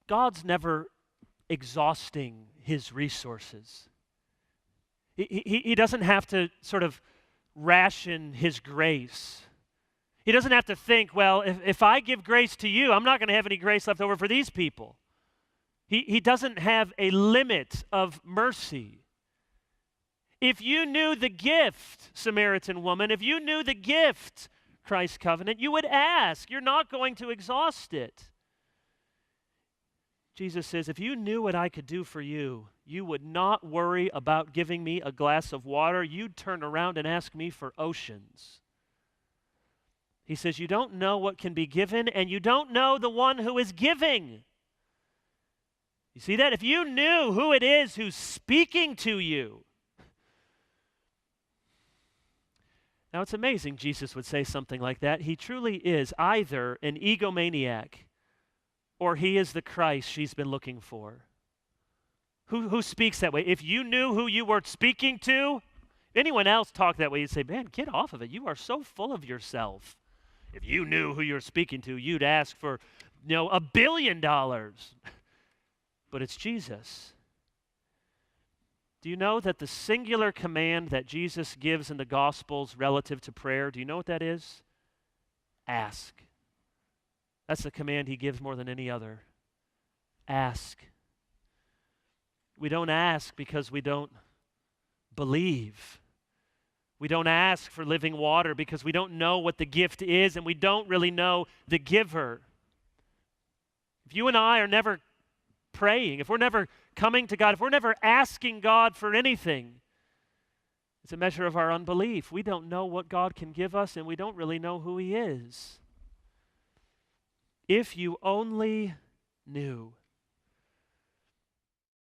God's never exhausting his resources. He doesn't have to sort of ration his grace. He doesn't have to think, well, if I give grace to you, I'm not going to have any grace left over for these people. He doesn't have a limit of mercy. If you knew the gift, Samaritan woman, if you knew the gift, Christ's covenant, you would ask. You're not going to exhaust it. Jesus says, if you knew what I could do for you, you would not worry about giving me a glass of water. You'd turn around and ask me for oceans. He says, you don't know what can be given, and you don't know the one who is giving. You see that? If you knew who it is who's speaking to you. Now, it's amazing Jesus would say something like that. He truly is either an egomaniac or he is the Christ she's been looking for. Who speaks that way? If you knew who you were speaking to, if anyone else talked that way, you'd say, man, get off of it. You are so full of yourself. If you knew who you're speaking to, you'd ask for, $1 billion. But it's Jesus. Do you know that the singular command that Jesus gives in the Gospels relative to prayer, do you know what that is? Ask. That's the command he gives more than any other. Ask. We don't ask because we don't believe. We don't ask for living water because we don't know what the gift is and we don't really know the giver. If you and I are never praying, if we're never coming to God, if we're never asking God for anything, it's a measure of our unbelief. We don't know what God can give us and we don't really know who he is. If you only knew.